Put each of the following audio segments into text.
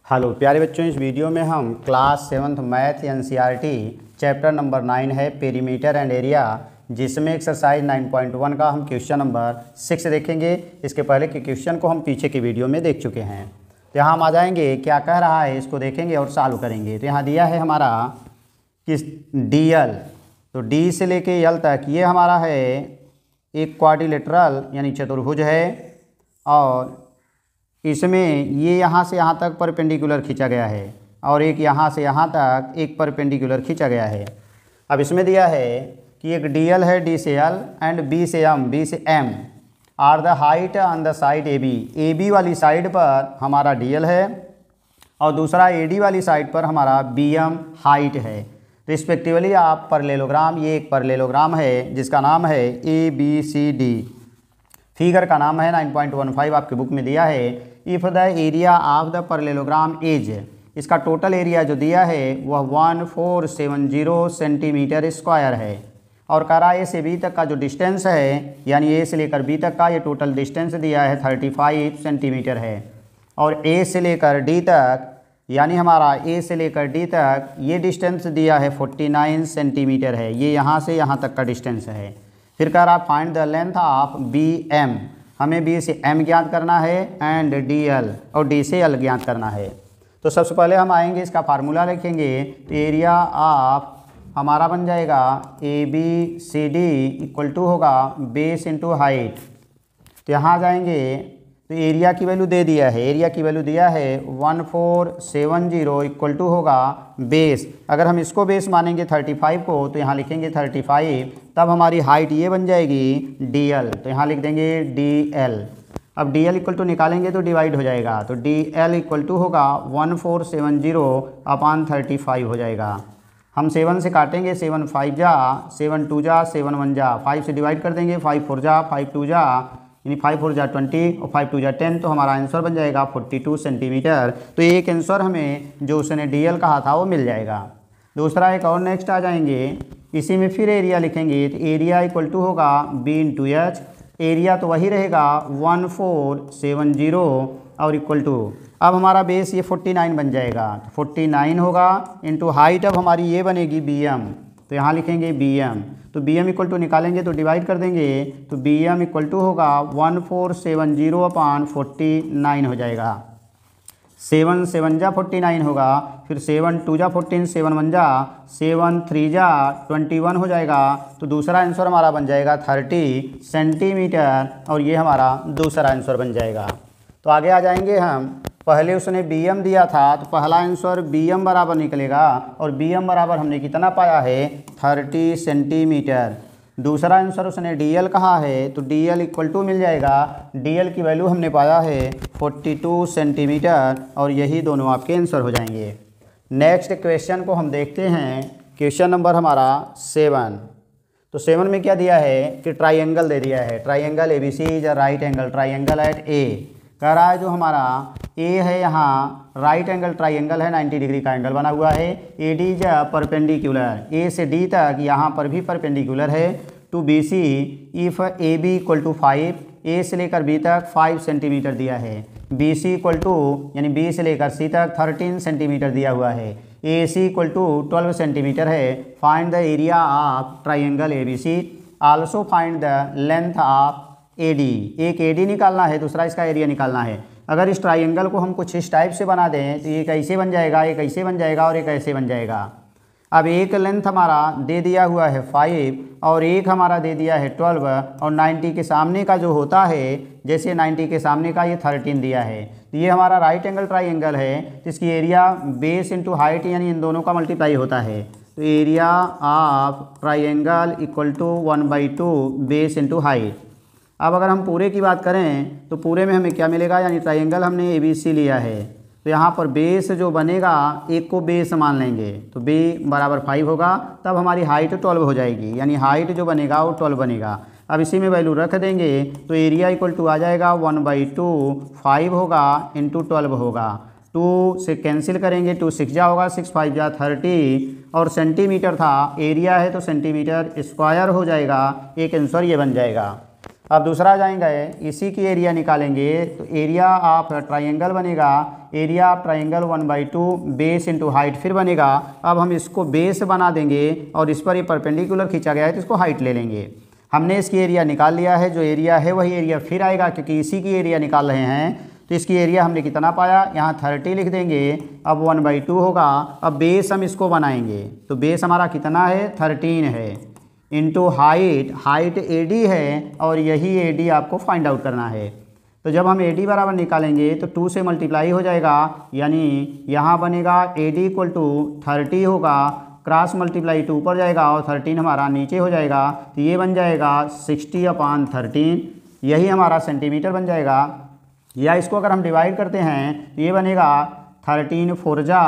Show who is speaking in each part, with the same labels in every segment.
Speaker 1: Hello प्यारे बच्चों, इस वीडियो में हम class 7th math NCERT chapter number 9 है पेरीमीटर एंड एरिया, जिसमें एक्सरसाइज 9.1 का हम क्वेश्चन नंबर 6 देखेंगे। इसके पहले के क्वेश्चन को हम पीछे की वीडियो में देख चुके हैं। तो यहाँ हम आ जाएंगे, क्या कह रहा है इसको देखेंगे और सॉल्व करेंगे। तो यहाँ दिया है हमारा कि डी एल, तो डी से लेके एल तक ये हमारा है एक क्वाड्रिलेटरल यानी चतुर्भुज है, और इसमें ये यहाँ से यहाँ तक परपेंडिकुलर खींचा गया है और एक यहाँ से यहाँ तक एक परपेंडिकुलर खींचा गया है। अब इसमें दिया है कि एक डी एल है, डी से एल एंड बी से M are the height on the side A B वाली साइड पर हमारा डी एल है और दूसरा ए डी वाली साइड पर हमारा बी एम हाइट है। रिस्पेक्टिवली आप पैरेललोग्राम, ये एक पैरेललोग्राम है जिसका नाम है A B C D. Figure का नाम है 9.15 आपके बुक में दिया है। If the area of the parallelogram is, इसका टोटल एरिया जो दिया है वह 1470 सेंटीमीटर स्क्वायर है, और कह रहा है ए से बी तक का जो डिस्टेंस है, यानी ए से लेकर बी तक का ये टोटल डिस्टेंस दिया है 35 सेंटीमीटर है, और ए से लेकर डी तक, यानी हमारा ए से लेकर डी तक ये डिस्टेंस दिया है 49 सेंटीमीटर है। ये यहाँ से यहाँ तक का डिस्टेंस है। फिर कह रहा find the length of B M, हमें बी से एम ज्ञात करना है एंड डी एल और डी से एल ज्ञात करना है। तो सबसे पहले हम आएंगे, इसका फार्मूला लिखेंगे। तो एरिया ऑफ हमारा बन जाएगा A B C D equal to होगा बेस इंटू हाइट। तो यहाँ जाएंगे तो एरिया की वैल्यू दे दिया है, एरिया की वैल्यू दिया है 1470 इक्वल टू होगा बेस। अगर हम इसको बेस मानेंगे 35 को, तो यहाँ लिखेंगे 35, तब हमारी हाइट ये बन जाएगी डी एल। तो यहाँ लिख देंगे डी एल। अब डी एल इक्वल टू निकालेंगे तो डिवाइड हो जाएगा, तो डी एल इक्वल टू होगा 1470 अपॉन 35 हो जाएगा। हम 7 से काटेंगे, 7 5 जा, 7 2 जा, 7 1 जा, 5 से डिवाइड कर देंगे, 5 4 जा, 5 2 जा, यानी 5 4 जा 20 और 5 2 जा 10। तो हमारा आंसर बन जाएगा 42 सेंटीमीटर। तो एक आंसर हमें जो उसने डी एल कहा था वो मिल जाएगा। दूसरा एक और नेक्स्ट आ जाएंगे, इसी में फिर एरिया लिखेंगे। तो एरिया इक्वल टू होगा बी इंटू एच। एरिया तो वही रहेगा 1470 और इक्वल टू, अब हमारा बेस ये 49 बन जाएगा, 49 होगा इंटू हाइट अब हमारी ये बनेगी बी एम। तो यहाँ लिखेंगे बी एम। तो बी एम इक्वल टू निकालेंगे तो डिवाइड कर देंगे, तो बी एम इक्वल टू होगा 1470 अपॉन 49 हो जाएगा। 7 7 जा 49 होगा, फिर 7 2 जा 14, 7 1 जा, 7 3 जा 21 हो जाएगा। तो दूसरा आंसर हमारा बन जाएगा 30 सेंटीमीटर, और ये हमारा दूसरा आंसर बन जाएगा। तो आगे आ जाएंगे हम, पहले उसने बी एम दिया था, तो पहला आंसर बी एम बराबर निकलेगा, और बी एम बराबर हमने कितना पाया है 30 सेंटीमीटर। दूसरा आंसर उसने डी एल कहा है, तो डी एल इक्वल टू मिल जाएगा, डी एल की वैल्यू हमने पाया है 42 सेंटीमीटर, और यही दोनों आपके आंसर हो जाएंगे। नेक्स्ट क्वेश्चन को हम देखते हैं, क्वेश्चन नंबर हमारा 7। तो 7 में क्या दिया है कि ट्राइंगल दे दिया है, triangle A B C is a right angle triangle at A. कह रहा है जो हमारा ए है यहाँ राइट एंगल ट्राइंगल है, 90 डिग्री का एंगल बना हुआ है। ए डी जा परपेंडिकुलर, ए से डी तक यहाँ पर भी परपेंडिकुलर है to B C. If A B equal to 5, A से लेकर बी तक 5 सेंटीमीटर दिया है। बी सी इक्वल टू, यानी बी से लेकर सी तक 13 सेंटीमीटर दिया हुआ है। A C equal to 12 centimetre है। Find the area of triangle A B C, also find the length of A D. एक ए डी निकालना है, दूसरा इसका एरिया निकालना है। अगर इस ट्राइंगल को हम कुछ इस टाइप से बना दें तो एक ऐसे बन जाएगा, एक ऐसे बन जाएगा और एक ऐसे बन जाएगा। अब एक लेंथ हमारा दे दिया हुआ है 5 और एक हमारा दे दिया है 12, और 90 के सामने का जो होता है, जैसे 90 के सामने का ये 13 दिया है। तो ये हमारा राइट एंगल ट्राइंगल है, जिसकी एरिया बेस इंटू हाइट यानी इन दोनों का मल्टीप्लाई होता है। तो area of triangle equal to 1/2 base into height. अब अगर हम पूरे की बात करें तो पूरे में हमें क्या मिलेगा, यानी ट्राइंगल हमने ए बी सी लिया है, तो यहाँ पर बेस जो बनेगा एक को बेस मान लेंगे, तो बी बराबर 5 होगा, तब हमारी हाइट 12 हो जाएगी, यानी हाइट जो बनेगा वो 12 बनेगा। अब इसी में वैल्यू रख देंगे, तो एरिया इक्वल टू आ जाएगा 1/2, 5 होगा इंटू 12 होगा। 2 से कैंसिल करेंगे, 2 6 जा होगा, 6 5 जा 30, और सेंटीमीटर था, एरिया है तो सेंटीमीटर स्क्वायर हो जाएगा। एक आंसर ये बन जाएगा। अब दूसरा जाएंगे, इसी की एरिया निकालेंगे, तो एरिया ऑफ ट्राइंगल बनेगा area of triangle 1/2 base into height फिर बनेगा। अब हम इसको बेस बना देंगे और इस पर ये परपेंडिकुलर खींचा गया है तो इसको हाइट ले लेंगे। हमने इसकी एरिया निकाल लिया है, जो एरिया है वही एरिया फिर आएगा क्योंकि इसी की एरिया निकाल रहे हैं। तो इसकी एरिया हमने कितना पाया, यहाँ 30 लिख देंगे। अब 1/2 होगा। अब बेस हम इसको बनाएंगे तो बेस हमारा कितना है 13 है, इंटू हाइट, हाइट AD है और यही AD आपको फाइंड आउट करना है। तो जब हम AD बराबर निकालेंगे तो 2 से मल्टीप्लाई हो जाएगा, यानी यहाँ बनेगा AD = 30 होगा, क्रॉस मल्टीप्लाई 2 ऊपर जाएगा और 13 हमारा नीचे हो जाएगा। तो ये बन जाएगा 60/13, यही हमारा सेंटीमीटर बन जाएगा। या इसको अगर हम डिवाइड करते हैं तो ये बनेगा 13 4 जा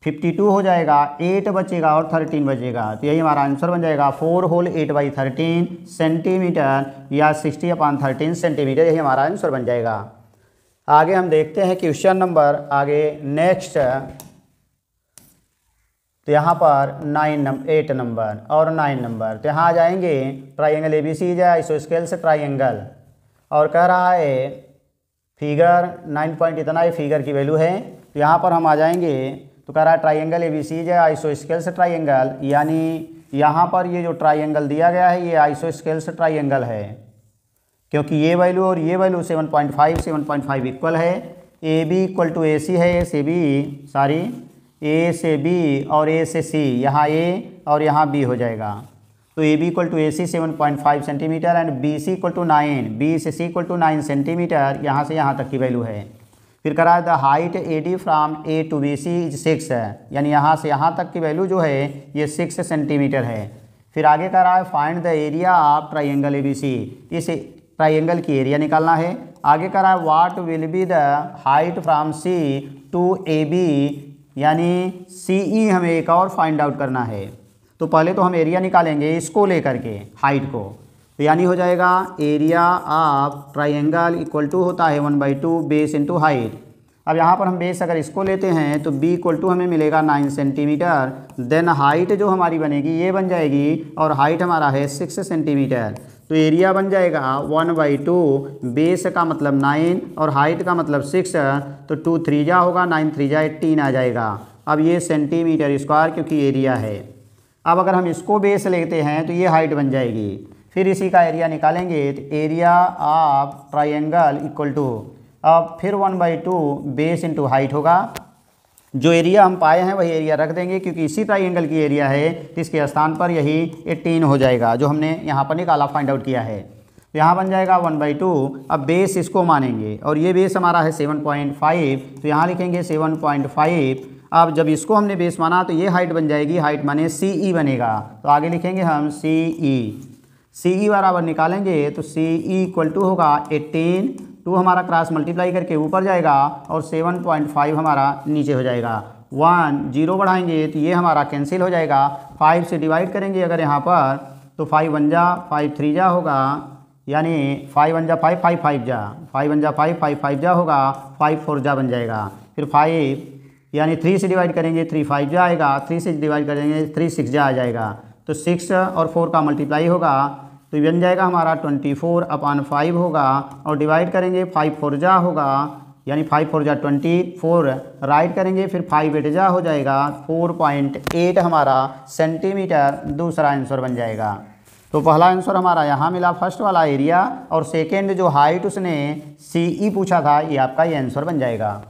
Speaker 1: 52 हो जाएगा, 8 बचेगा और 13 बचेगा। तो यही हमारा आंसर बन जाएगा 4 होल 8/13 सेंटीमीटर या 60/13 सेंटीमीटर, यही हमारा आंसर बन जाएगा। आगे हम देखते हैं क्वेश्चन नंबर आगे नेक्स्ट। तो यहाँ पर 8 नंबर और 9 नंबर। तो यहाँ आ जाएंगे triangle ABC is isosceles triangle और कह रहा है फिगर 9 पॉइंट इतना ही फिगर की वैल्यू है। तो यहाँ पर हम आ जाएंगे तो कह रहा है triangle ABC is isosceles triangle, यानी यहाँ पर ये जो ट्राइंगल दिया गया है ये आइसोस्केल्स ट्राइंगल है क्योंकि ये वैल्यू और ये वैल्यू 7.5 इक्वल है। AB = AC है, A से B और A से C, यहाँ A और यहाँ B हो जाएगा। तो AB = AC 7.5 centimetre and BC = 9, B से C = 9 सेंटीमीटर, यहाँ से यहाँ तक की वैल्यू है। फिर करा the height AD from A to BC is 6 है, यानी यहाँ से यहाँ तक की वैल्यू जो है ये 6 सेंटीमीटर है। फिर आगे कह रहा है find the area of triangle ABC, इस ट्राइंगल की एरिया निकालना है। आगे कह रहा है what will be the height from C to AB, यानी CE हमें एक और फाइंड आउट करना है। तो पहले तो हम एरिया निकालेंगे इसको लेकर के हाइट को, तो यानी हो जाएगा एरिया ऑफ ट्राइंगल = होता है 1/2 बेस इंटू हाइट। अब यहाँ पर हम बेस अगर इसको लेते हैं तो B = हमें मिलेगा 9 सेंटीमीटर, देन हाइट जो हमारी बनेगी ये बन जाएगी और हाइट हमारा है 6 सेंटीमीटर। तो एरिया बन जाएगा 1/2, बेस का मतलब 9 और हाइट का मतलब 6, तो 2 3 जा होगा, 9 3 जा 18 आ जाएगा। अब ये सेंटीमीटर स्क्वायर क्योंकि एरिया है। अब अगर हम इसको बेस लेते हैं तो ये हाइट बन जाएगी। फिर इसी का एरिया निकालेंगे तो एरिया ऑफ ट्राइंगल = अब फिर 1/2 बेस इंटू हाइट होगा। जो एरिया हम पाए हैं वही एरिया रख देंगे क्योंकि इसी ट्राइंगल की एरिया है, तो इसके स्थान पर यही 18 हो जाएगा जो हमने यहाँ पर निकाला फाइंड आउट किया है। तो यहाँ बन जाएगा 1/2। अब बेस इसको मानेंगे और ये बेस हमारा है 7.5, तो यहाँ लिखेंगे 7.5। अब जब इसको हमने बेस माना तो ये हाइट बन जाएगी, हाइट माने CE बनेगा, तो आगे लिखेंगे हम CE बराबर निकालेंगे तो CE = होगा 18, 2 हमारा क्रॉस मल्टीप्लाई करके ऊपर जाएगा और 7.5 हमारा नीचे हो जाएगा। 1 0 बढ़ाएंगे तो ये हमारा कैंसिल हो जाएगा। 5 से डिवाइड करेंगे अगर यहाँ पर तो 5 1 जा 5 3 जा होगा, यानी 5 1 जा 5 5 5 जा 5 1 जा 5 5 5 जा होगा, 5 4 जा बन जाएगा। फिर 5 यानी 3 से डिवाइड करेंगे 3 5 जा आएगा, 3 से डिवाइड करेंगे 3 6 जा आ जाएगा। तो 6 और 4 का मल्टीप्लाई होगा तो बन जाएगा हमारा 24/5 होगा और डिवाइड करेंगे 5 4 जा होगा, यानी 5 4 जा 24, राइट करेंगे फिर 5 8 जा हो जाएगा, 4.8 हमारा सेंटीमीटर दूसरा आंसर बन जाएगा। तो पहला आंसर हमारा यहाँ मिला फर्स्ट वाला एरिया, और सेकेंड जो हाइट उसने CE पूछा था ये आपका ये आंसर बन जाएगा।